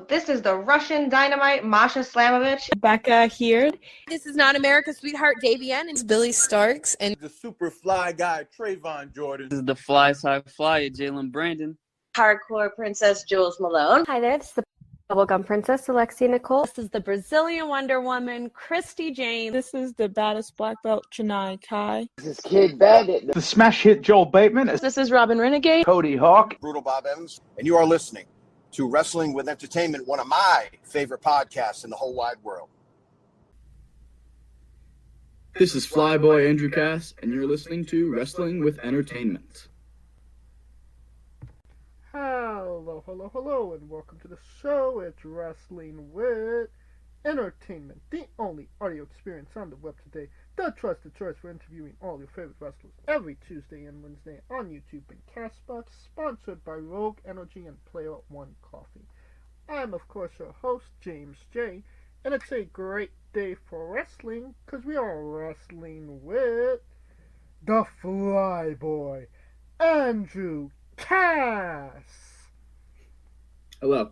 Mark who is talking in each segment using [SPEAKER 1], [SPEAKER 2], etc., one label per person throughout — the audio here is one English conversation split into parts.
[SPEAKER 1] This is the Russian Dynamite, Masha Slamovich.
[SPEAKER 2] Becca here.
[SPEAKER 3] This is Not America's Sweetheart, Davian. And
[SPEAKER 4] It's Billy Starks. And
[SPEAKER 5] the super fly guy, Trayvon Jordan.
[SPEAKER 6] This is the flyest high flyer, Jalen Brandon.
[SPEAKER 7] Hardcore Princess, Jules Malone.
[SPEAKER 8] Hi there, this is the Bubblegum Princess, Alexia Nicole.
[SPEAKER 2] This is the Brazilian Wonder Woman, Christy Jane.
[SPEAKER 9] This is the baddest black belt, Chennai Kai.
[SPEAKER 10] This is Kid Bandit.
[SPEAKER 11] The smash hit Joel Bateman.
[SPEAKER 12] This is Robin Renegade.
[SPEAKER 11] Cody Hawk.
[SPEAKER 5] Brutal Bob Evans. And you are listening to Wrestling with Entertainment, one of my favorite podcasts in the whole wide world.
[SPEAKER 13] This is Flyboy Andrew Cass, and you're listening to Wrestling with Entertainment.
[SPEAKER 14] Hello, and welcome to the show. It's Wrestling with Entertainment, the only audio experience on the web today, the trusted choice for interviewing all your favorite wrestlers every Tuesday and Wednesday on YouTube and Castbox, sponsored by Rogue Energy and Player One Coffee. I'm, of course, your host, James J., and it's a great day for wrestling, because we are wrestling with the Flyboy, Andrew Cass.
[SPEAKER 13] Hello,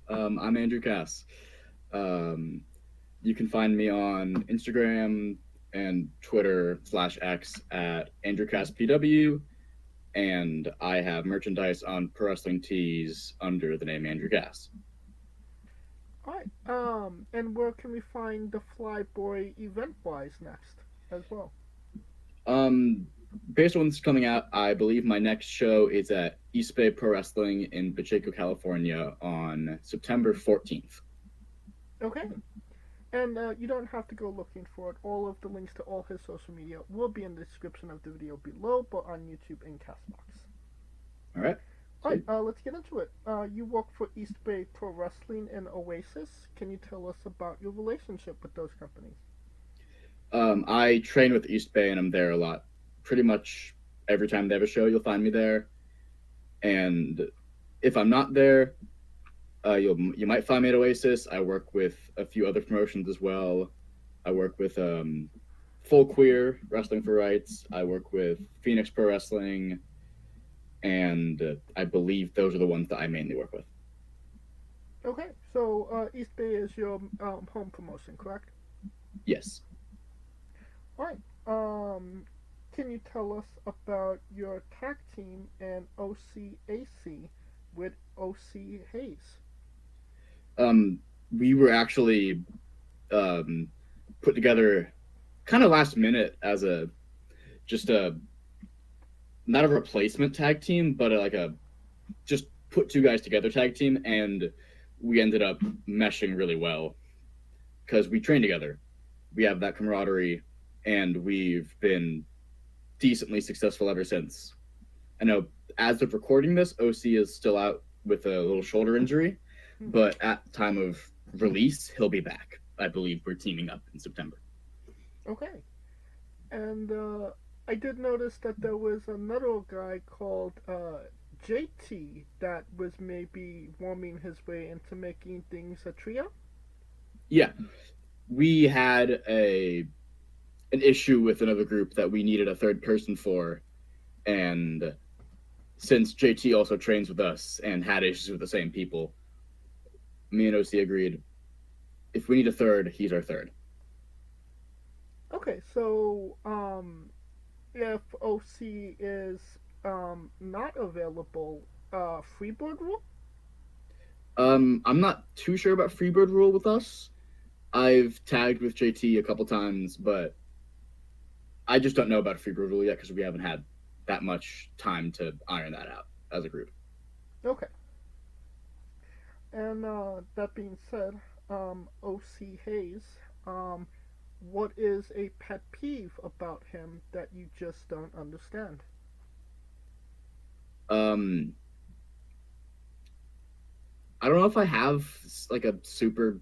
[SPEAKER 13] I'm Andrew Cass. You can find me on Instagram and Twitter /X at AndrewCassPW, and I have merchandise on Pro Wrestling Tees under the name Andrew Cass.
[SPEAKER 14] Alright, and where can we find the Flyboy event-wise next as well?
[SPEAKER 13] Based on what's coming out, I believe my next show is at East Bay Pro Wrestling in Pacheco, California on September 14th.
[SPEAKER 14] Okay. And you don't have to go looking for it. All of the links to all his social media will be in the description of the video below, but on YouTube and Castbox.
[SPEAKER 13] Alright.
[SPEAKER 14] Alright, let's get into it. You work for East Bay Pro Wrestling and Oasis. Can you tell us about your relationship with those companies?
[SPEAKER 13] I train with East Bay and I'm there a lot. Pretty much every time they have a show, you'll find me there. And if I'm not there, you might find me at Oasis. I work with a few other promotions as well. I work with Full Queer, Wrestling for Rights. I work with Phoenix Pro Wrestling. And I believe those are the ones that I mainly work with.
[SPEAKER 14] Okay, so East Bay is your home promotion, correct?
[SPEAKER 13] Yes.
[SPEAKER 14] Alright, can you tell us about your tag team and OCAC with OC Hayes?
[SPEAKER 13] We were actually put together kind of last minute as not a replacement tag team, but just put two guys together tag team, and we ended up meshing really well because we train together. We have that camaraderie, and we've been decently successful ever since. I know as of recording this, OC is still out with a little shoulder injury, but at time of release, he'll be back. I believe we're teaming up in September.
[SPEAKER 14] Okay. And I did notice that there was another guy called JT that was maybe warming his way into making things a trio?
[SPEAKER 13] Yeah. We had an issue with another group that we needed a third person for, and since JT also trains with us and had issues with the same people, me and OC agreed, if we need a third, he's our third.
[SPEAKER 14] Okay, so if OC is not available, Freebird rule?
[SPEAKER 13] I'm not too sure about Freebird rule with us. I've tagged with JT a couple times, but I just don't know about Freebird rule yet because we haven't had that much time to iron that out as a group.
[SPEAKER 14] Okay. And that being said, OC Hayes, what is a pet peeve about him that you just don't understand?
[SPEAKER 13] I don't know if I have a super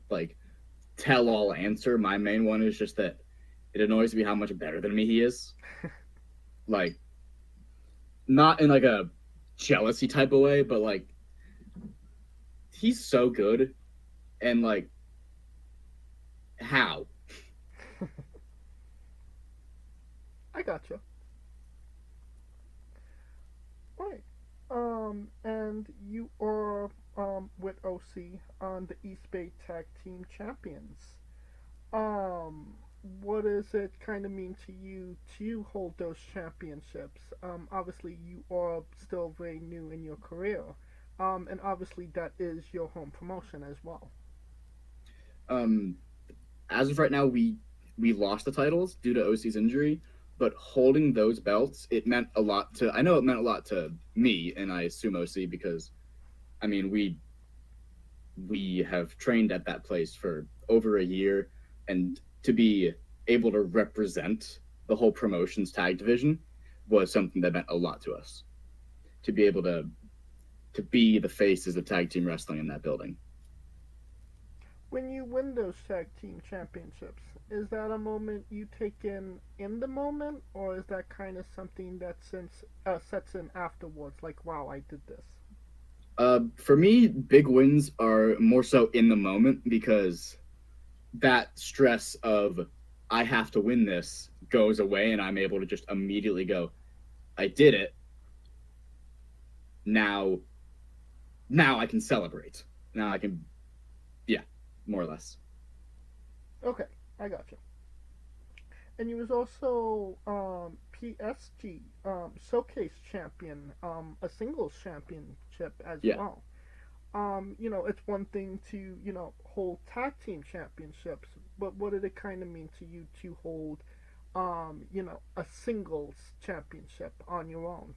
[SPEAKER 13] tell-all answer. My main one is just that it annoys me how much better than me he is. Not in a jealousy type of way, but he's so good, and how?
[SPEAKER 14] I gotcha. Right. And you are with OC OC, on the East Bay Tag Team Champions. What does it kind of mean to you to hold those championships? Obviously, you are still very new in your career, and obviously that is your home promotion as well.
[SPEAKER 13] As of right now, we lost the titles due to OC's injury, but holding those belts, it meant a lot to. I know it meant a lot to me, and I assume OC because, I mean, we have trained at that place for over a year, and to be able to represent the whole promotions tag division was something that meant a lot to us. To be able to be the faces of tag team wrestling in that building.
[SPEAKER 14] When you win those tag team championships, is that a moment you take in the moment, or is that kind of something that sets in afterwards, like, wow, I did this?
[SPEAKER 13] For me, big wins are more so in the moment because that stress of I have to win this goes away and I'm able to just immediately go, I did it. Now I can celebrate. Now I can, yeah, more or less.
[SPEAKER 14] Okay, I got you. And you was also PSG Showcase champion, a singles championship as well. It's one thing to, hold tag team championships, but what did it kind of mean to you to hold, a singles championship on your own?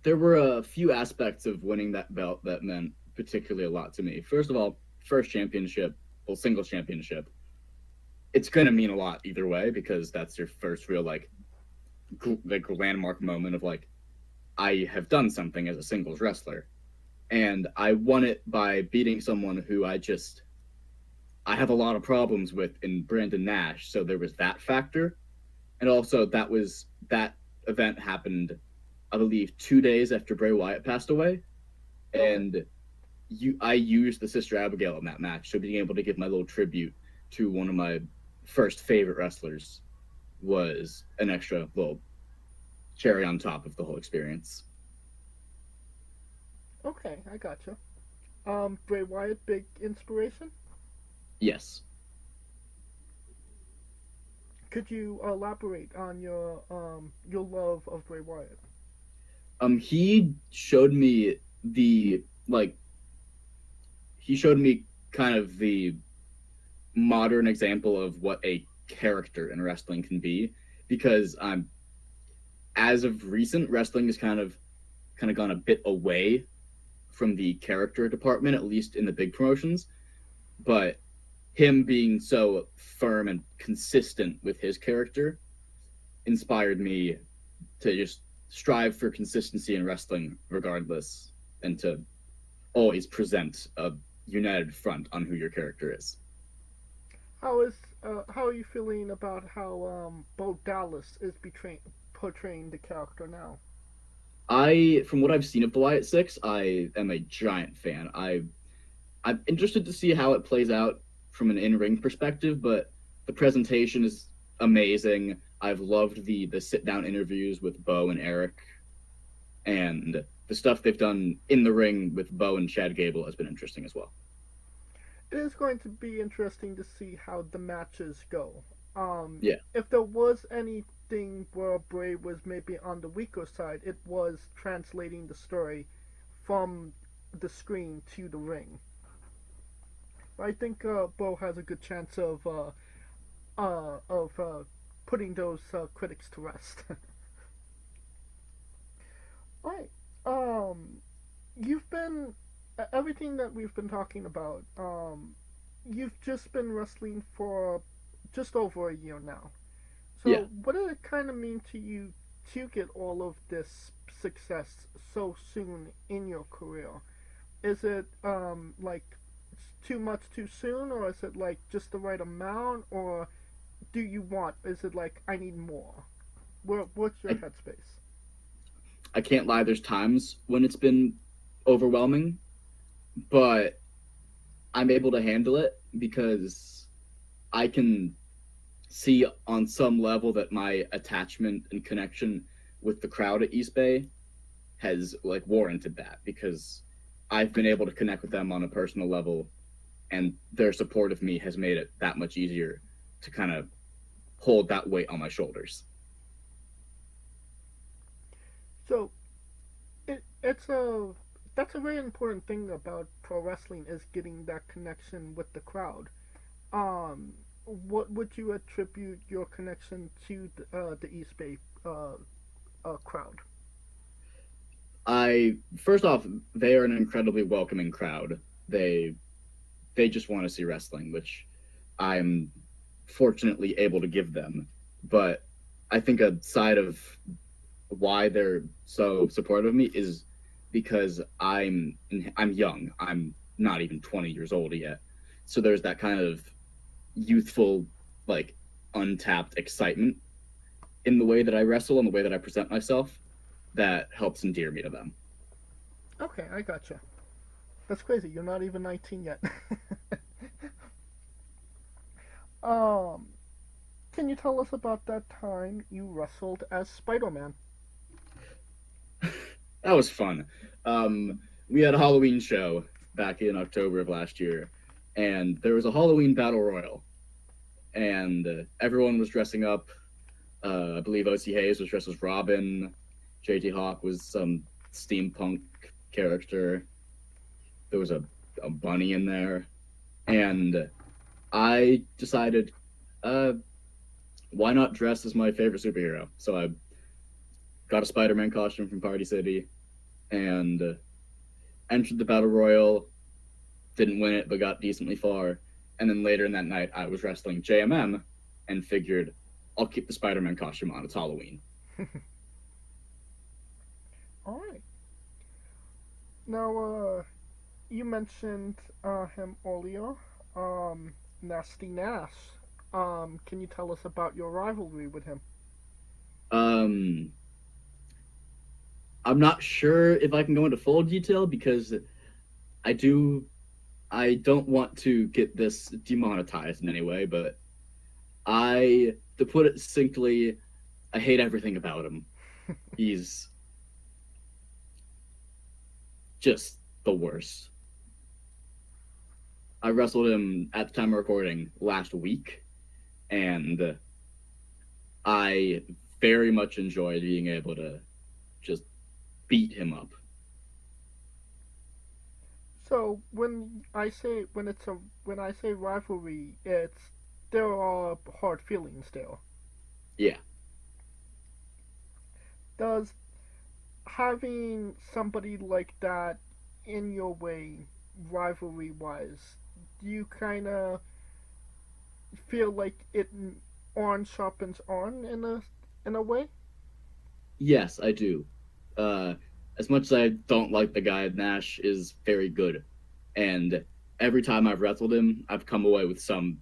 [SPEAKER 13] There were a few aspects of winning that belt that meant particularly a lot to me. First of all, first championship, singles championship. It's going to mean a lot either way because that's your first real, landmark moment of, I have done something as a singles wrestler. And I won it by beating someone who I have a lot of problems with in Brandon Nash. So there was that factor. And also that event happened, I believe, 2 days after Bray Wyatt passed away. And I used the Sister Abigail in that match. So being able to give my little tribute to one of my first favorite wrestlers was an extra little cherry on top of the whole experience.
[SPEAKER 14] Okay, I gotcha. Bray Wyatt, big inspiration?
[SPEAKER 13] Yes.
[SPEAKER 14] Could you elaborate on your love of Bray Wyatt?
[SPEAKER 13] He showed me kind of the modern example of what a character in wrestling can be, because as of recent, wrestling has kind of gone a bit away from the character department, at least in the big promotions. But him being so firm and consistent with his character inspired me to just strive for consistency in wrestling regardless, and to always present a united front on who your character is.
[SPEAKER 14] How are you feeling about how Bo Dallas is portraying the character now?
[SPEAKER 13] From what I've seen of the Wyatt Six, I am a giant fan. I'm interested to see how it plays out from an in-ring perspective, but the presentation is amazing. I've loved the sit-down interviews with Bo and Eric, and the stuff they've done in the ring with Bo and Chad Gable has been interesting as well.
[SPEAKER 14] It is going to be interesting to see how the matches go.
[SPEAKER 13] If
[SPEAKER 14] there was anything where Bray was maybe on the weaker side, it was translating the story from the screen to the ring. I think Bo has a good chance of putting those critics to rest. Alright. You've been everything that we've been talking about. You've just been wrestling for just over a year now. So what did it kind of mean to you to get all of this success so soon in your career? Is it too much too soon, or is it just the right amount, or is it I need more? What's your headspace?
[SPEAKER 13] I can't lie, there's times when it's been overwhelming, but I'm able to handle it because I can see on some level that my attachment and connection with the crowd at East Bay has warranted that, because I've been able to connect with them on a personal level, and their support of me has made it that much easier to kind of hold that weight on my shoulders.
[SPEAKER 14] So, that's a very important thing about pro wrestling is getting that connection with the crowd. What would you attribute your connection to the East Bay crowd?
[SPEAKER 13] First off, they are an incredibly welcoming crowd. They just want to see wrestling, which I'm fortunately able to give them. But I think a side of why they're so supportive of me is because I'm young. I'm not even 20 years old yet. So there's that kind of youthful, like, untapped excitement in the way that I wrestle and the way that I present myself that helps endear me to them.
[SPEAKER 14] Okay, I gotcha. That's crazy. You're not even 19 yet. Can you tell us about that time you wrestled as Spiderman?
[SPEAKER 13] That was fun. We had a Halloween show back in October of last year, and there was a Halloween battle royal, and everyone was dressing up. I believe O.C. Hayes was dressed as Robin. J.T. Hawk was some steampunk character. There was a bunny in there, and I decided, why not dress as my favorite superhero? So I got a Spider-Man costume from Party City, and entered the Battle Royal, didn't win it, but got decently far. And then later in that night, I was wrestling JMM, and figured, I'll keep the Spider-Man costume on, it's Halloween.
[SPEAKER 14] Alright. Now, you mentioned him earlier, Nasty Nash. Can you tell us about your rivalry with him?
[SPEAKER 13] I'm not sure if I can go into full detail because I don't want to get this demonetized in any way, but to put it succinctly, I hate everything about him. He's just the worst. I wrestled him at the time of recording last week, and I very much enjoyed being able to just beat him up.
[SPEAKER 14] So when I say rivalry, there are hard feelings there.
[SPEAKER 13] Yeah.
[SPEAKER 14] Does having somebody like that in your way, rivalry wise, do you kind of feel like iron sharpens iron in a way?
[SPEAKER 13] Yes, I do. As much as I don't like the guy, Nash is very good, and every time I've wrestled him, I've come away with some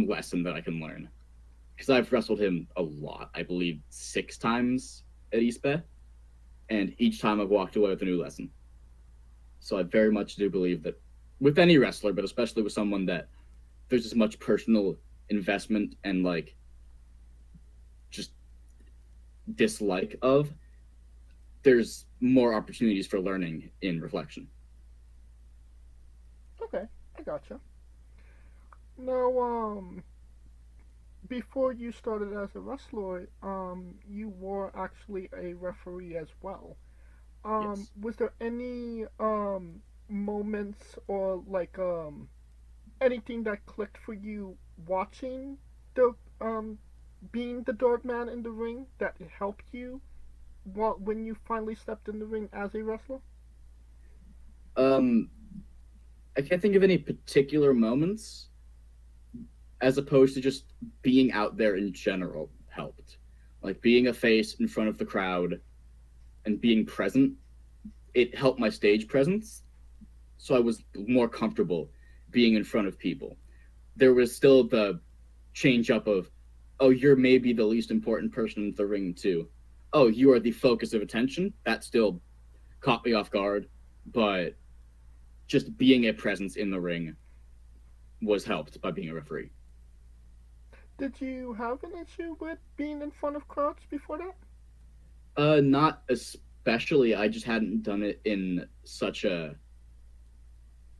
[SPEAKER 13] lesson that I can learn. Because I've wrestled him a lot, I believe 6 times at East Bay, and each time I've walked away with a new lesson. So I very much do believe that with any wrestler, but especially with someone that there's as much personal investment and like just dislike of, there's more opportunities for learning in reflection.
[SPEAKER 14] Okay, I gotcha. Now, before you started as a wrestler, you were actually a referee as well.
[SPEAKER 13] Yes.
[SPEAKER 14] Was there any moments or like anything that clicked for you watching the being the Dark Man in the ring that helped you when you finally stepped in the ring as a wrestler?
[SPEAKER 13] I can't think of any particular moments, as opposed to just being out there in general helped. Like being a face in front of the crowd and being present, it helped my stage presence, so I was more comfortable being in front of people. There was still the change up of, oh, you're maybe the least important person in the ring too. Oh, you are the focus of attention. That still caught me off guard, but just being a presence in the ring was helped by being a referee.
[SPEAKER 14] Did you have an issue with being in front of crowds before that?
[SPEAKER 13] Not especially especially, I just hadn't done it in such a,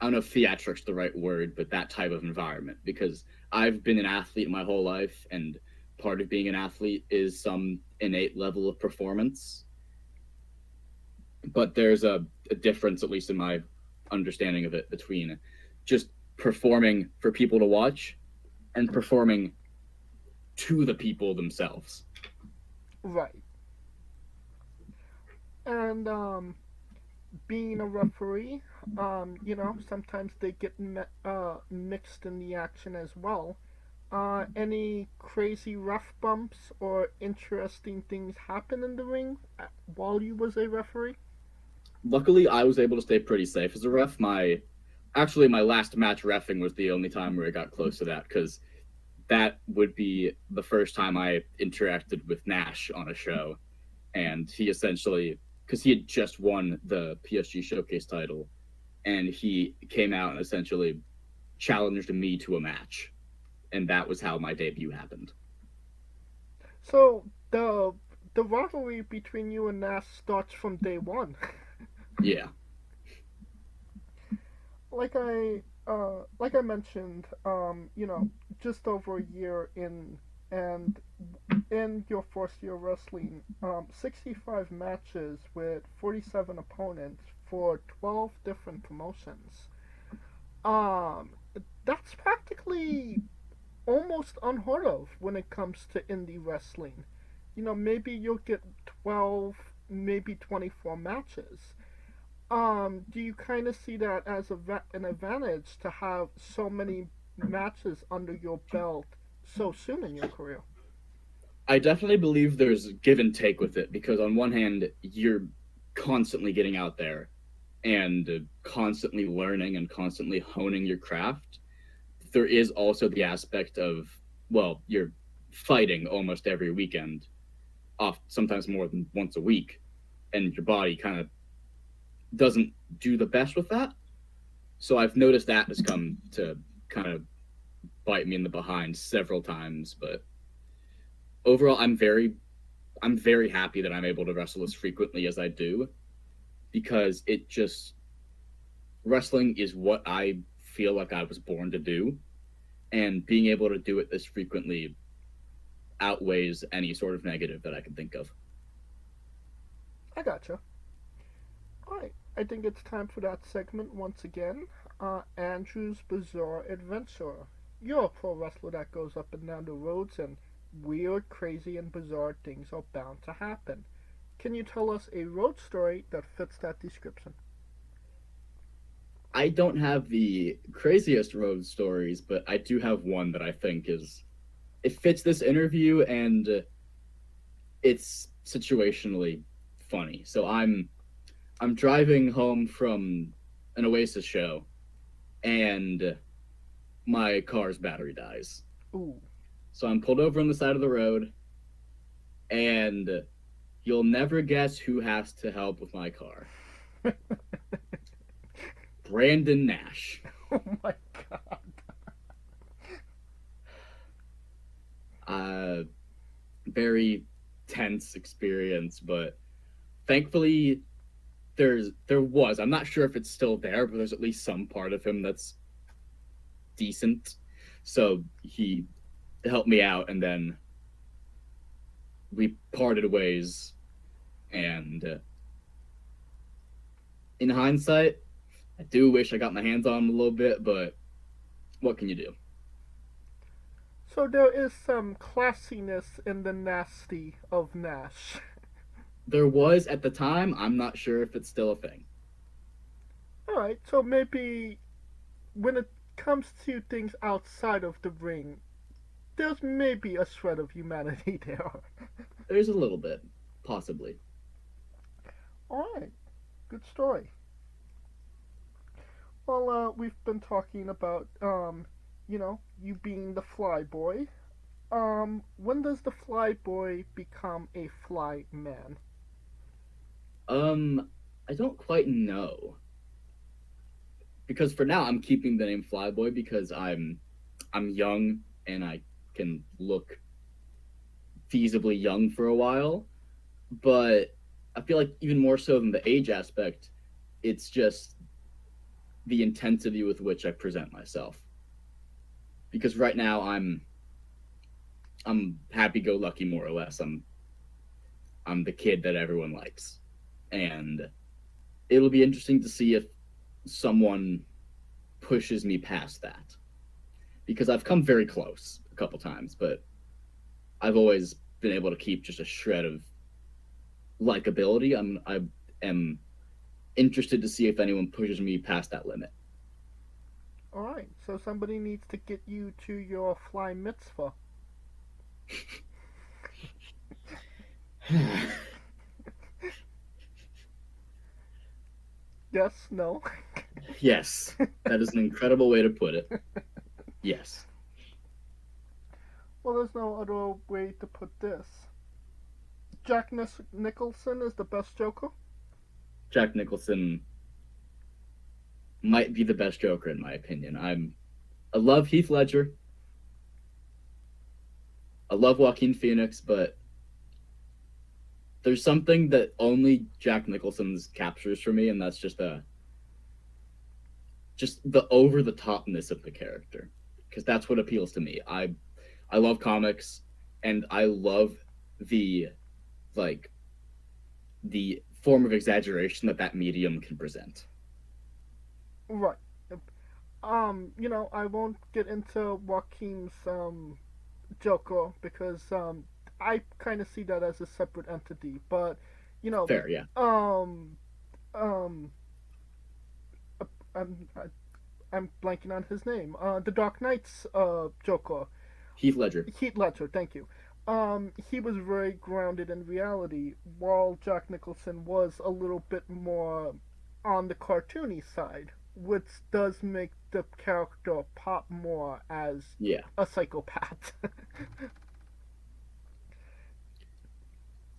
[SPEAKER 13] I don't know if theatrics the right word, but that type of environment, because I've been an athlete my whole life, and part of being an athlete is some innate level of performance. But there's a difference, at least in my understanding of it, between just performing for people to watch and performing to the people themselves.
[SPEAKER 14] Right. And being a referee, sometimes they get mixed in the action as well. Any crazy rough bumps or interesting things happen in the ring while you was a referee?
[SPEAKER 13] Luckily, I was able to stay pretty safe as a ref. My last match reffing was the only time where I got close to that, because that would be the first time I interacted with Nash on a show. And he essentially, because he had just won the PSG Showcase title, and he came out and essentially challenged me to a match. And that was how my debut happened.
[SPEAKER 14] So the rivalry between you and Nash starts from day one.
[SPEAKER 13] Yeah.
[SPEAKER 14] Like I mentioned, just over a year in your first year wrestling, 65 matches with 47 opponents for 12 different promotions. That's practically almost unheard of when it comes to indie wrestling. Maybe you'll get 12, maybe 24 matches. Do you kind of see that as an advantage to have so many matches under your belt so soon in your career?
[SPEAKER 13] I definitely believe there's give and take with it, because on one hand, you're constantly getting out there and constantly learning and constantly honing your craft. There is also the aspect of, well, you're fighting almost every weekend, sometimes more than once a week, and your body kind of doesn't do the best with that. So I've noticed that has come to kind of bite me in the behind several times. But overall, I'm very happy that I'm able to wrestle as frequently as I do, because wrestling is what I feel like I was born to do, and being able to do it this frequently outweighs any sort of negative that I can think of.
[SPEAKER 14] I gotcha. Alright, I think it's time for that segment once again. Andrew's Bizarre Adventure. You're a pro wrestler that goes up and down the roads, and weird, crazy, and bizarre things are bound to happen. Can you tell us a road story that fits that description?
[SPEAKER 13] I don't have the craziest road stories, but I do have one that I think it fits this interview, and it's situationally funny. So I'm driving home from an Oasis show, and my car's battery dies.
[SPEAKER 14] Ooh.
[SPEAKER 13] So I'm pulled over on the side of the road, and you'll never guess who has to help with my car. Brandon Nash.
[SPEAKER 14] Oh my god.
[SPEAKER 13] Very tense experience, but thankfully there was, I'm not sure if it's still there, but there's at least some part of him that's decent. So he helped me out, and then we parted ways, and in hindsight, I do wish I got my hands on him a little bit, but what can you do?
[SPEAKER 14] So there is some classiness in the nasty of Nash.
[SPEAKER 13] There was at the time. I'm not sure if it's still a thing.
[SPEAKER 14] Alright, so maybe when it comes to things outside of the ring, there's maybe a shred of humanity there.
[SPEAKER 13] There's a little bit, possibly.
[SPEAKER 14] Alright, good story. Well, we've been talking about, you being the fly boy. When does the fly boy become a fly man?
[SPEAKER 13] I don't quite know. Because for now, I'm keeping the name Flyboy because I'm young and I can look feasibly young for a while. But I feel like even more so than the age aspect, it's just the intensity with which I present myself. Because right now I'm happy-go-lucky, more or less. I'm the kid that everyone likes, and it'll be interesting to see if someone pushes me past that, because I've come very close a couple times, but I've always been able to keep just a shred of likability. I am interested to see if anyone pushes me past that limit.
[SPEAKER 14] All right, so somebody needs to get you to your fly mitzvah. Yes, no.
[SPEAKER 13] Yes, that is an incredible way to put it. Yes.
[SPEAKER 14] Well, there's no other way to put this. Jack Nicholson is the best Joker?
[SPEAKER 13] Jack Nicholson might be the best Joker in my opinion. I love Heath Ledger. I love Joaquin Phoenix, but there's something that only Jack Nicholson's captures for me, and that's just the over the topness of the character, because that's what appeals to me. I love comics, and I love the form of exaggeration that medium can present.
[SPEAKER 14] Right. I won't get into Joaquin's Joker because I kind of see that as a separate entity, but
[SPEAKER 13] Fair, yeah.
[SPEAKER 14] I'm blanking on his name. The Dark Knight's Joker.
[SPEAKER 13] Heath Ledger.
[SPEAKER 14] Heath Ledger, thank you. He was very grounded in reality, while Jack Nicholson was a little bit more on the cartoony side, which does make the character pop more as a psychopath.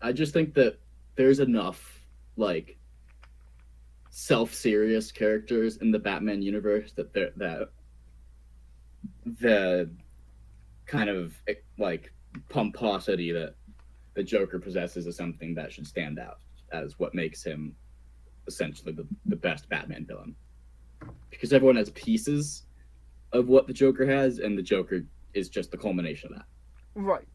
[SPEAKER 13] I just think that there's enough self-serious characters in the Batman universe that the kind of pomposity that the Joker possesses is something that should stand out as what makes him essentially the best Batman villain. Because everyone has pieces of what the Joker has, and the Joker is just the culmination of that.
[SPEAKER 14] Right.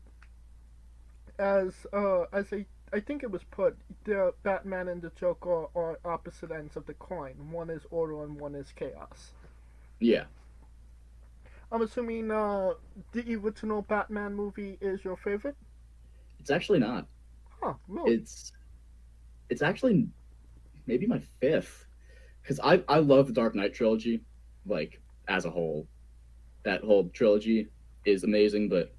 [SPEAKER 14] As I think it was put, the Batman and the Joker are opposite ends of the coin. One is order and one is chaos.
[SPEAKER 13] Yeah.
[SPEAKER 14] I'm assuming the original Batman movie is your favorite?
[SPEAKER 13] It's actually not.
[SPEAKER 14] Huh, really?
[SPEAKER 13] It's actually maybe my fifth. Because I love the Dark Knight trilogy, as a whole. That whole trilogy is amazing, but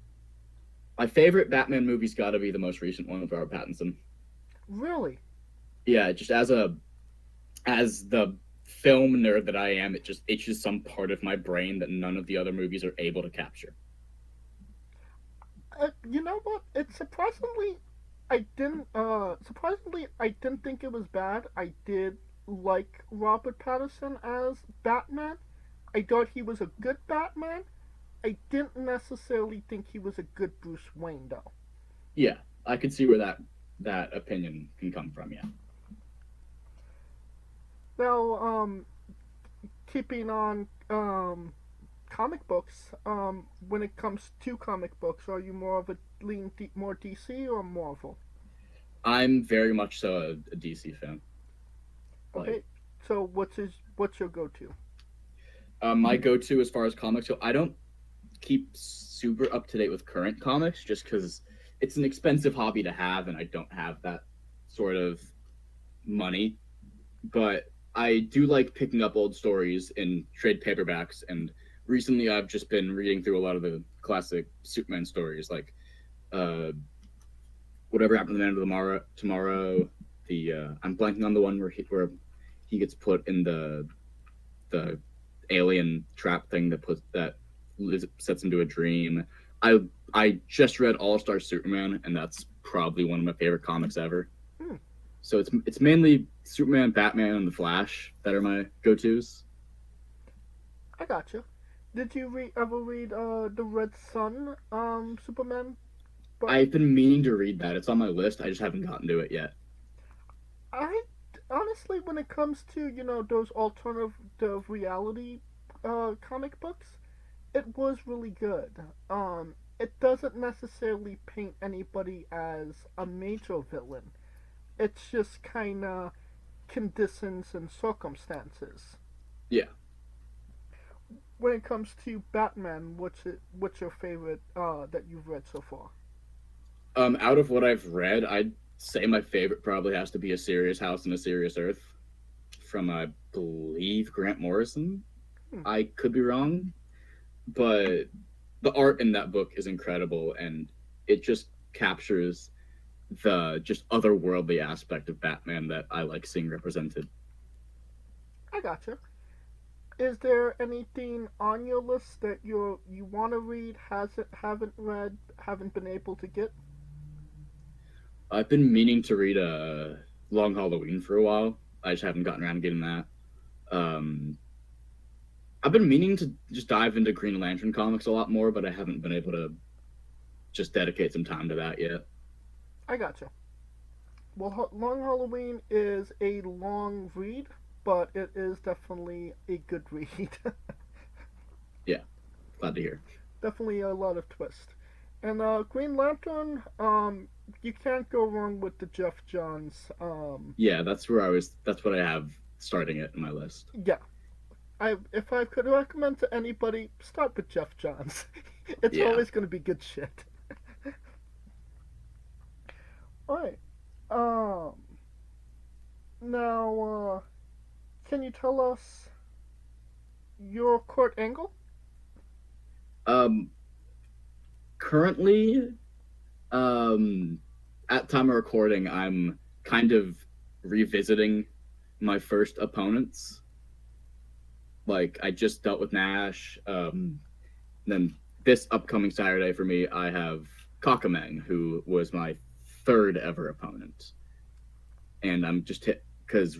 [SPEAKER 13] my favorite Batman movie's got to be the most recent one with Robert Pattinson.
[SPEAKER 14] Really?
[SPEAKER 13] Yeah, just as the film nerd that I am, it just itches some part of my brain that none of the other movies are able to capture.
[SPEAKER 14] You know what? It's surprisingly, I didn't think it was bad. I did like Robert Pattinson as Batman. I thought he was a good Batman. I didn't necessarily think he was a good Bruce Wayne, though.
[SPEAKER 13] Yeah, I could see where that opinion can come from, yeah.
[SPEAKER 14] Now, keeping on comic books, when it comes to comic books, are you more of a more DC or Marvel?
[SPEAKER 13] I'm very much so a DC fan.
[SPEAKER 14] Okay, so what's your go-to?
[SPEAKER 13] My go-to as far as comics go, I don't keep super up to date with current comics just because it's an expensive hobby to have, and I don't have that sort of money. But I do like picking up old stories in trade paperbacks, and recently I've just been reading through a lot of the classic Superman stories, like Whatever Happened to the Man of Tomorrow. I'm blanking on the one where he gets put in the alien trap thing that sets him to a dream. I just read All-Star Superman, and that's probably one of my favorite comics ever. So it's mainly Superman, Batman, and the Flash that are my go-tos.
[SPEAKER 14] I gotcha. Did you ever read the Red Sun Superman book?
[SPEAKER 13] I've been meaning to read that. It's on my list. I just haven't gotten to it yet.
[SPEAKER 14] I honestly, when it comes to those alternative reality comic books, it was really good. It doesn't necessarily paint anybody as a major villain. It's just kind of conditions and circumstances.
[SPEAKER 13] Yeah.
[SPEAKER 14] When it comes to Batman, what's your favorite that you've read so far?
[SPEAKER 13] Out of what I've read, I'd say my favorite probably has to be A Serious House and A Serious Earth from, I believe, Grant Morrison. I could be wrong, but the art in that book is incredible, and it just captures the just otherworldly aspect of Batman that I like seeing represented.
[SPEAKER 14] I gotcha. Is there anything on your list that you want to read, haven't read, haven't been able to get?
[SPEAKER 13] I've been meaning to read Long Halloween for a while. I just haven't gotten around to getting that. I've been meaning to just dive into Green Lantern comics a lot more, but I haven't been able to just dedicate some time to that yet.
[SPEAKER 14] I gotcha. Well, Long Halloween is a long read, but it is definitely a good read.
[SPEAKER 13] Yeah, glad to hear.
[SPEAKER 14] Definitely a lot of twist. And Green Lantern, you can't go wrong with the Jeff Johns.
[SPEAKER 13] Yeah, that's what I have starting it in my list.
[SPEAKER 14] Yeah. If I could recommend to anybody, start with Jeff Johns. It's always going to be good shit. Alright. Now, can you tell us your Kurt Angle?
[SPEAKER 13] Currently, at time of recording, I'm kind of revisiting my first opponents. Like, I just dealt with Nash. Then this upcoming Saturday for me, I have Kakameng, who was my third ever opponent. And I'm just hit because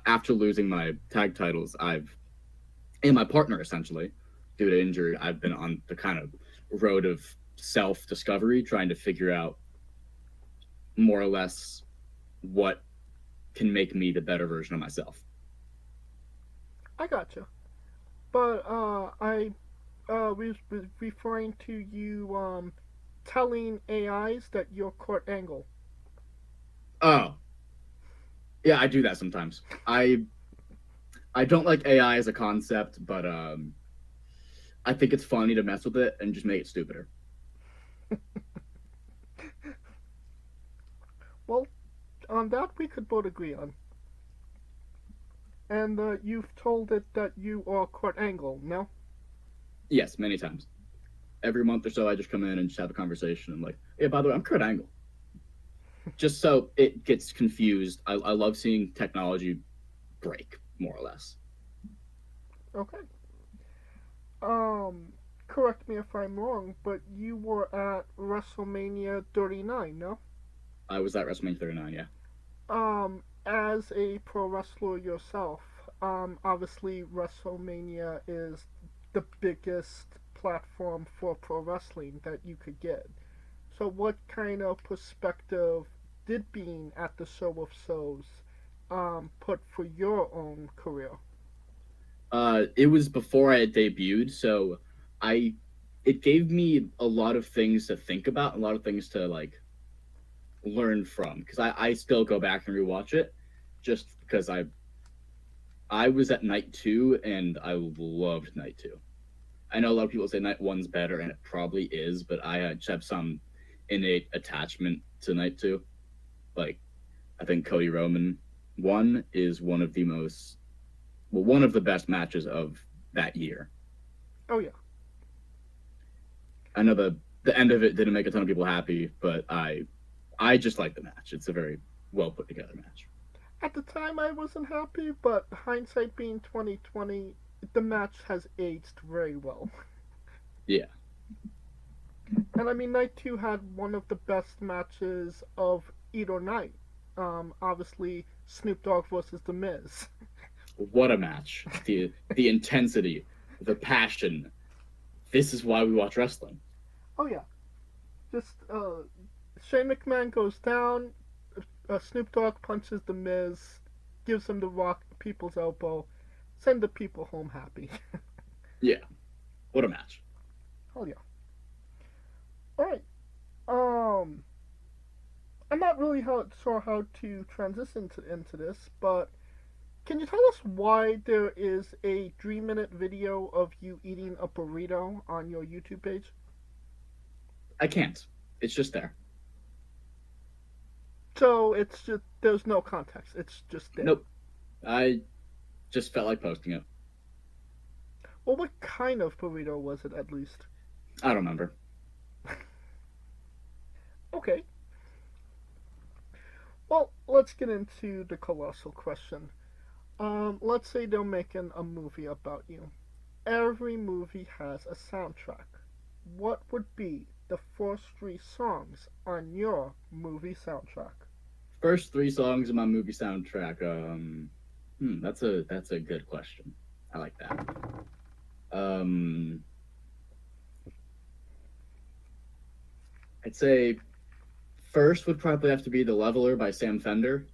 [SPEAKER 13] after losing my tag titles, and my partner essentially, due to injury, I've been on the kind of road of self-discovery, trying to figure out more or less what can make me the better version of myself.
[SPEAKER 14] I gotcha. But I was referring to you telling AIs that you're Kurt Angle.
[SPEAKER 13] Oh. Yeah, I do that sometimes. I don't like AI as a concept, but I think it's funny to mess with it and just make it stupider.
[SPEAKER 14] Well, on that we could both agree on. And you've told it that you are Kurt Angle, no?
[SPEAKER 13] Yes, many times. Every month or so, I just come in and just have a conversation. I'm like, yeah, by the way, I'm Kurt Angle. Just so it gets confused. I love seeing technology break, more or less.
[SPEAKER 14] Okay. Correct me if I'm wrong, but you were at WrestleMania 39, no?
[SPEAKER 13] I was at WrestleMania 39, yeah.
[SPEAKER 14] As a pro wrestler yourself, obviously WrestleMania is the biggest platform for pro wrestling that you could get. So what kind of perspective did being at the show of shows put for your own career?
[SPEAKER 13] It was before I had debuted, so it gave me a lot of things to think about, a lot of things to like learn from, because I still go back and rewatch it just because I was at night 2 and I loved night 2. I know a lot of people say night 1's better, and it probably is, but I just have some innate attachment to night 2. Like, I think Cody Roman 1 is one of the best matches of that year.
[SPEAKER 14] Oh yeah.
[SPEAKER 13] I know the end of it didn't make a ton of people happy, but I just like the match. It's a very well put together match.
[SPEAKER 14] At the time I wasn't happy, but hindsight being 2020, the match has aged very well.
[SPEAKER 13] Yeah.
[SPEAKER 14] And I mean, Night 2 had one of the best matches of either night. Obviously, Snoop Dogg versus The Miz.
[SPEAKER 13] What a match. The intensity, the passion. This is why we watch wrestling.
[SPEAKER 14] Oh yeah. Just, Shane McMahon goes down, Snoop Dogg punches the Miz, gives him the Rock people's elbow, send the people home happy.
[SPEAKER 13] Yeah. What a match.
[SPEAKER 14] Hell yeah. Alright. I'm not really sure how to transition into this, but can you tell us why there is a 3-minute video of you eating a burrito on your YouTube page?
[SPEAKER 13] I can't. It's just there.
[SPEAKER 14] So it's just, there's no context. It's just there.
[SPEAKER 13] Nope. I just felt like posting it.
[SPEAKER 14] Well, what kind of burrito was it, at least?
[SPEAKER 13] I don't remember.
[SPEAKER 14] Okay. Well, let's get into the colossal question. Let's say they're making a movie about you. Every movie has a soundtrack. What would be the first 3 songs on your movie soundtrack?
[SPEAKER 13] First 3 songs in my movie soundtrack. That's a good question. I like that. I'd say first would probably have to be The Leveler by Sam Fender.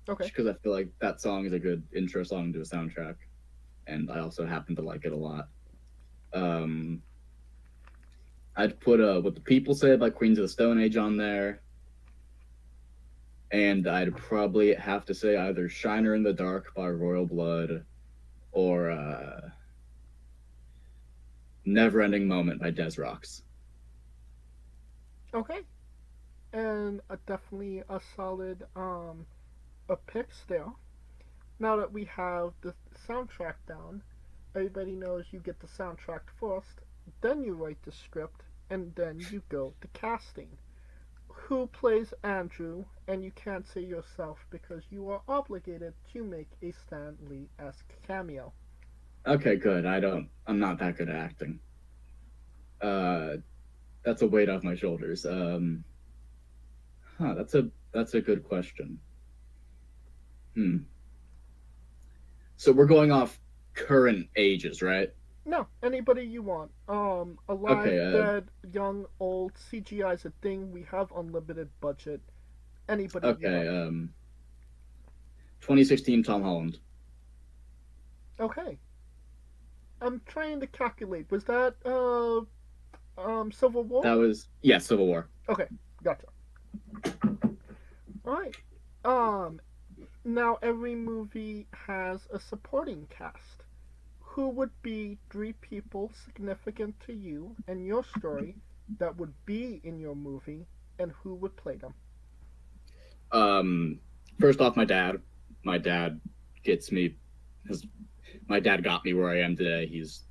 [SPEAKER 14] Okay.
[SPEAKER 13] Just because I feel like that song is a good intro song to a soundtrack. And I also happen to like it a lot. I'd put What the People Say by Queens of the Stone Age on there. And I'd probably have to say either Shiner in the Dark by Royal Blood or Never Ending Moment by Des Rocks.
[SPEAKER 14] Okay. And definitely a solid picks there. Now that we have the soundtrack down, everybody knows you get the soundtrack first, then you write the script, and then you go to casting. Who plays Andrew? And you can't say yourself because you are obligated to make a Stan Lee-esque cameo.
[SPEAKER 13] Okay, good. I'm not that good at acting. That's a weight off my shoulders. That's a good question. So we're going off current ages, right?
[SPEAKER 14] No, anybody you want. Alive, dead, young, old, CGI is a thing. We have unlimited budget. Anybody you want.
[SPEAKER 13] 2016 Tom Holland.
[SPEAKER 14] Okay. I'm trying to calculate. Was that Civil War?
[SPEAKER 13] That was Civil War.
[SPEAKER 14] Okay, gotcha. Alright. Now every movie has a supporting cast. Who would be 3 people significant to you and your story that would be in your movie, and who would play them?
[SPEAKER 13] First off, my dad. My dad gets me. My dad got me where I am today. He's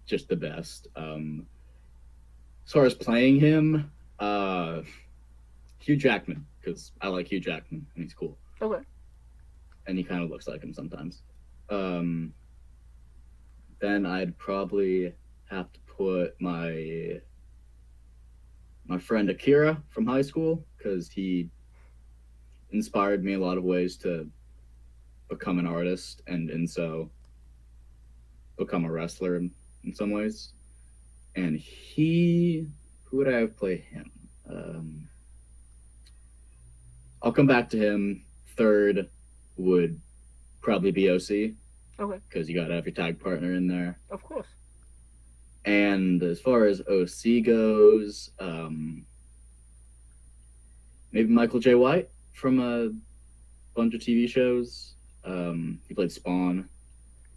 [SPEAKER 13] just the best. As far as playing him, Hugh Jackman, because I like Hugh Jackman and he's cool.
[SPEAKER 14] Okay.
[SPEAKER 13] And he kind of looks like him sometimes. Then I'd probably have to put my friend Akira from high school, because he inspired me in a lot of ways to become an artist and so become a wrestler in some ways. And who would I have play him? I'll come back to him. Third would probably be OC.
[SPEAKER 14] Okay.
[SPEAKER 13] Because you gotta have your tag partner in there.
[SPEAKER 14] Of course.
[SPEAKER 13] And as far as OC goes, maybe Michael J. White from a bunch of TV shows. He played Spawn.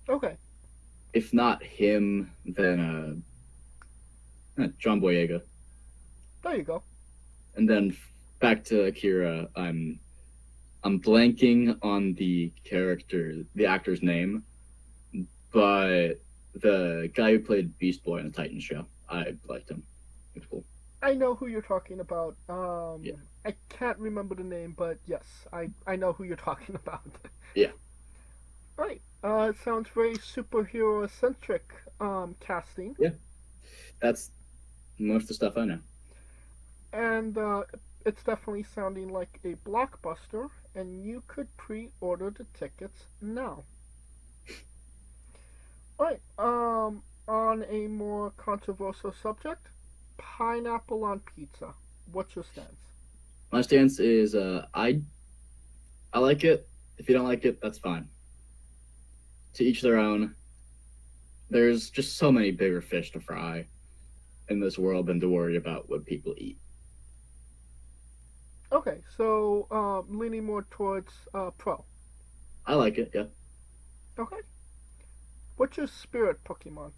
[SPEAKER 14] Okay.
[SPEAKER 13] If not him, then John Boyega.
[SPEAKER 14] There you go.
[SPEAKER 13] And then back to Akira. I'm blanking on the actor's name, but the guy who played Beast Boy on the Titans show, I liked him. He was cool.
[SPEAKER 14] I know who you're talking about.
[SPEAKER 13] Yeah.
[SPEAKER 14] I can't remember the name, but yes, I know who you're talking about.
[SPEAKER 13] Yeah.
[SPEAKER 14] Right. It sounds very superhero-centric casting.
[SPEAKER 13] Yeah. That's most of the stuff I know.
[SPEAKER 14] And it's definitely sounding like a blockbuster, and you could pre-order the tickets now. Alright, on a more controversial subject, pineapple on pizza. What's your stance?
[SPEAKER 13] My stance is I like it. If you don't like it, that's fine. To each their own. There's just so many bigger fish to fry in this world than to worry about what people eat.
[SPEAKER 14] Okay, so leaning more towards pro.
[SPEAKER 13] I like it, yeah.
[SPEAKER 14] Okay. What's your spirit Pokemon?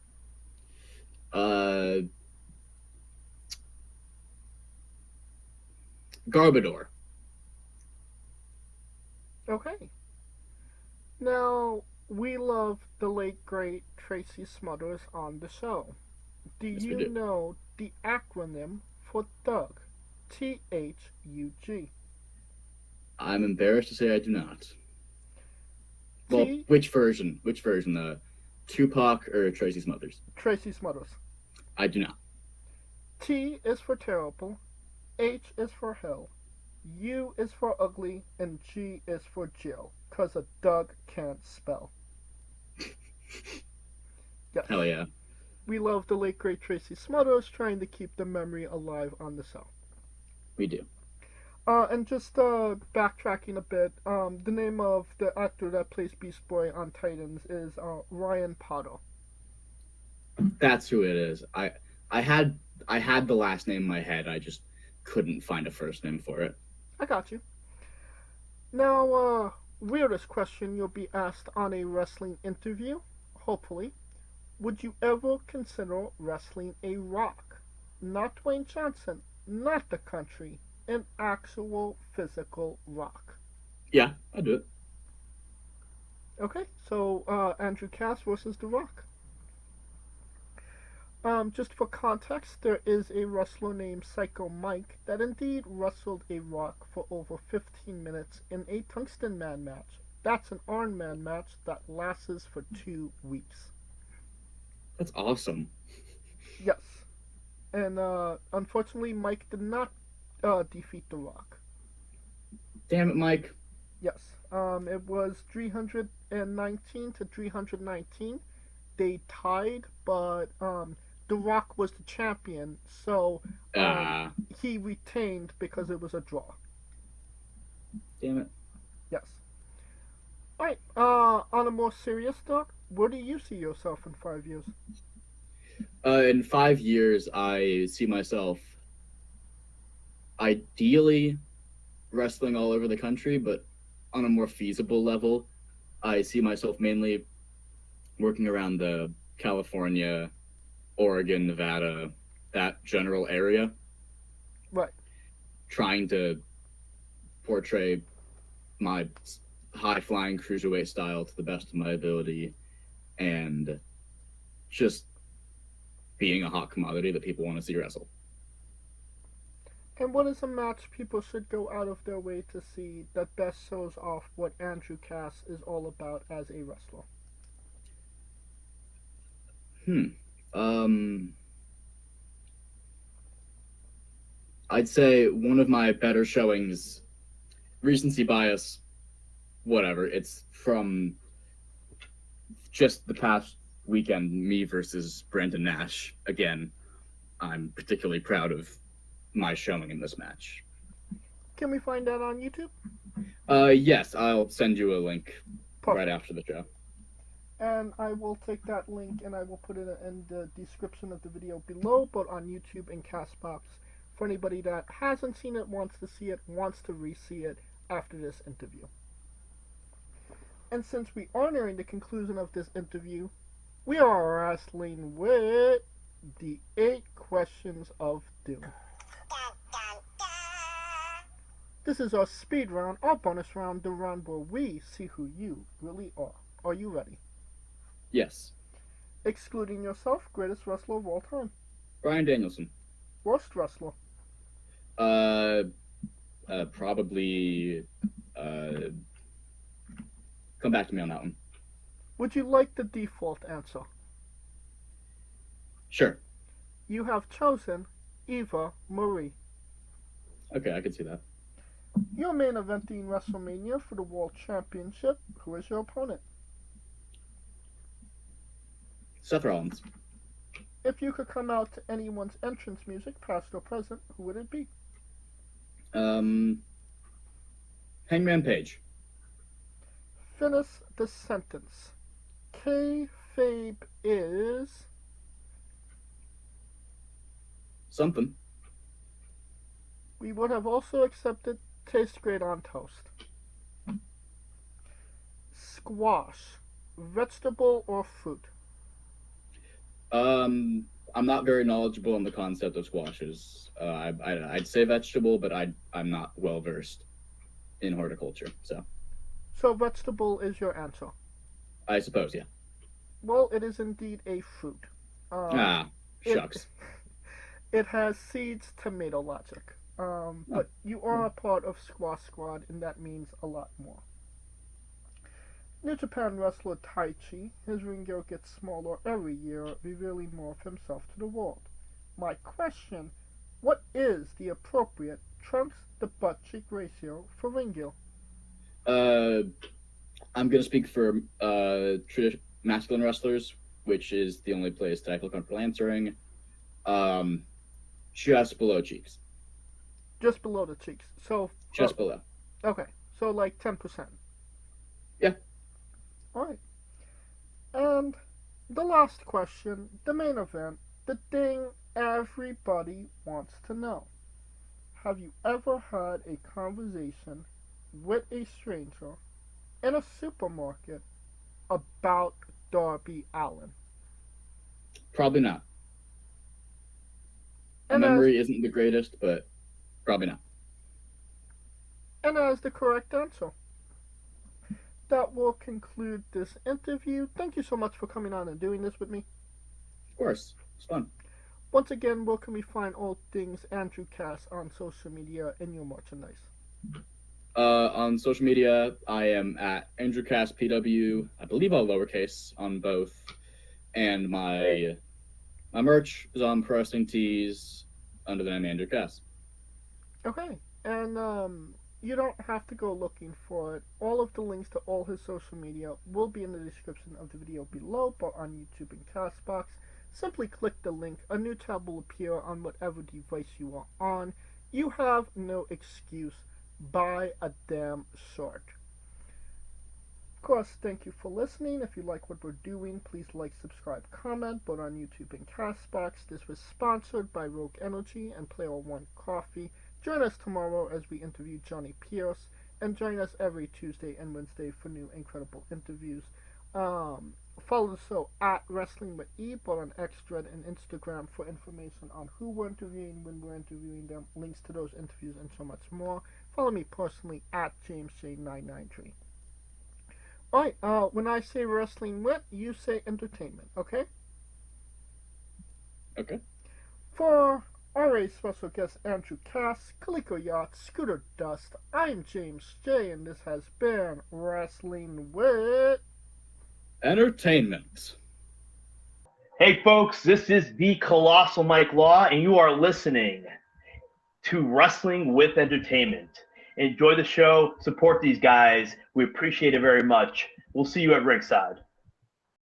[SPEAKER 13] Garbodor.
[SPEAKER 14] Okay. Now, we love the late great Tracy Smothers on the show. Do
[SPEAKER 13] Yes, we
[SPEAKER 14] you
[SPEAKER 13] do.
[SPEAKER 14] know the acronym for Thug? THUG.
[SPEAKER 13] I'm embarrassed to say I do not. Well,
[SPEAKER 14] T.
[SPEAKER 13] which version? Tupac or Tracy Smothers?
[SPEAKER 14] Tracy Smothers.
[SPEAKER 13] I do not.
[SPEAKER 14] T is for terrible, H is for hell, U is for ugly, and G is for Jill, 'cause a Doug can't spell. Yes.
[SPEAKER 13] Hell yeah.
[SPEAKER 14] We love the late great Tracy Smothers, trying to keep the memory alive on the show.
[SPEAKER 13] We do.
[SPEAKER 14] And just backtracking a bit, the name of the actor that plays Beast Boy on Titans is Ryan Potter.
[SPEAKER 13] That's who it is. I had the last name in my head. I just couldn't find a first name for it.
[SPEAKER 14] I got you. Now, weirdest question you'll be asked on a wrestling interview, hopefully. Would you ever consider wrestling a Rock? Not Dwayne Johnson, not the country, an actual physical Rock.
[SPEAKER 13] Yeah, I'll do it.
[SPEAKER 14] Okay, so Andrew Cass versus The Rock. Just for context, there is a wrestler named Psycho Mike that indeed wrestled a Rock for over 15 minutes in a Tungsten Man match. That's an Iron Man match that lasts for 2 weeks.
[SPEAKER 13] That's awesome.
[SPEAKER 14] Yes. And unfortunately, Mike did not defeat The Rock.
[SPEAKER 13] Damn it, Mike.
[SPEAKER 14] Yes. It was 319 to 319. They tied, but The Rock was the champion, so he retained because it was a draw.
[SPEAKER 13] Damn it.
[SPEAKER 14] Yes. Alright, on a more serious note, where do you see yourself in 5 years?
[SPEAKER 13] In 5 years, I see myself ideally wrestling all over the country, but on a more feasible level, I see myself mainly working around the California, Oregon, Nevada, that general area.
[SPEAKER 14] Right.
[SPEAKER 13] Trying to portray my high-flying cruiserweight style to the best of my ability and just being a hot commodity that people want to see wrestle.
[SPEAKER 14] And what is a match people should go out of their way to see that best shows off what Andrew Cass is all about as a wrestler?
[SPEAKER 13] I'd say one of my better showings, recency bias, whatever, it's from just the past weekend, me versus Brandon Nash. Again, I'm particularly proud of my showing in this match.
[SPEAKER 14] Can we find that on YouTube?
[SPEAKER 13] Yes, I'll send you a link right after the show.
[SPEAKER 14] And I will take that link and I will put it in the description of the video below, but on YouTube and Castbox, for anybody that hasn't seen it, wants to see it, wants to re-see it after this interview. And since we are nearing the conclusion of this interview, we are wrestling with the 8 questions of doom. This is our speed round, our bonus round, the round where we see who you really are. Are you ready?
[SPEAKER 13] Yes.
[SPEAKER 14] Excluding yourself, greatest wrestler of all time.
[SPEAKER 13] Bryan Danielson.
[SPEAKER 14] Worst wrestler.
[SPEAKER 13] Probably, come back to me on that one.
[SPEAKER 14] Would you like the default answer?
[SPEAKER 13] Sure.
[SPEAKER 14] You have chosen Eva Marie.
[SPEAKER 13] Okay, I can see that.
[SPEAKER 14] You're main eventing WrestleMania for the World Championship. Who is your opponent?
[SPEAKER 13] Seth Rollins.
[SPEAKER 14] If you could come out to anyone's entrance music, past or present, who would it be?
[SPEAKER 13] Hangman Page.
[SPEAKER 14] Finish the sentence. Kayfabe is
[SPEAKER 13] Something.
[SPEAKER 14] we would have also accepted tastes great on toast. Squash, vegetable or fruit?
[SPEAKER 13] I'm not very knowledgeable on the concept of squashes. I'd say vegetable, but I'm not well versed in horticulture, so.
[SPEAKER 14] So vegetable is your answer.
[SPEAKER 13] I suppose, yeah.
[SPEAKER 14] Well, it is indeed a fruit.
[SPEAKER 13] Shucks.
[SPEAKER 14] It has seeds, tomato logic. But you are a part of Squash Squad, and that means a lot more. New Japan wrestler Taichi, his ring gear gets smaller every year, revealing more of himself to the world. My question, what is the appropriate trunks to butt cheek ratio for ring gear?
[SPEAKER 13] I'm going to speak for masculine wrestlers, which is the only place that I feel comfortable answering. Just below cheeks.
[SPEAKER 14] Just below the cheeks. So
[SPEAKER 13] Just below.
[SPEAKER 14] Okay, so like 10%.
[SPEAKER 13] Yeah.
[SPEAKER 14] Alright. And the last question, the main event, the thing everybody wants to know. Have you ever had a conversation with a stranger in a supermarket about Darby Allin?
[SPEAKER 13] Probably not. My
[SPEAKER 14] And
[SPEAKER 13] memory isn't the greatest, but probably not.
[SPEAKER 14] And that is the correct answer. That will conclude this interview. Thank you so much for coming on and doing this with me.
[SPEAKER 13] Of course. It's fun.
[SPEAKER 14] Once again, where can we find all things Andrew Cass on social media and your merchandise?
[SPEAKER 13] On social media, I am at Andrew Cass PW. I believe all lowercase on both. And my merch is on Pro Wrestling Tees under the name Andrew Cass.
[SPEAKER 14] Okay. And you don't have to go looking for it. All of the links to all his social media will be in the description of the video below, but on YouTube and Castbox. Simply click the link. A new tab will appear on whatever device you are on. You have no excuse. Buy a damn shirt. Of course, thank you for listening. If you like what we're doing, please like, subscribe, comment, both on YouTube and Castbox. This was sponsored by Rogue Energy and Player One Coffee. Join us tomorrow as we interview Johnny Pierce, and join us every Tuesday and Wednesday for new incredible interviews. Follow the show at Wrestling with E, both on X, Thread, and Instagram for information on who we're interviewing, when we're interviewing them, links to those interviews, and so much more. Follow me personally at JamesJ993. Alright, when I say Wrestling with, you say entertainment, okay?
[SPEAKER 13] Okay.
[SPEAKER 14] For our special guest Andrew Cass, Kaliko Yacht, Scooter Dust, I'm James J, and this has been Wrestling with
[SPEAKER 13] Entertainment.
[SPEAKER 4] Hey folks, this is the Colossal Mike Law, and you are listening to Wrestling with Entertainment. Enjoy the show, support these guys. We appreciate it very much. We'll see you at ringside.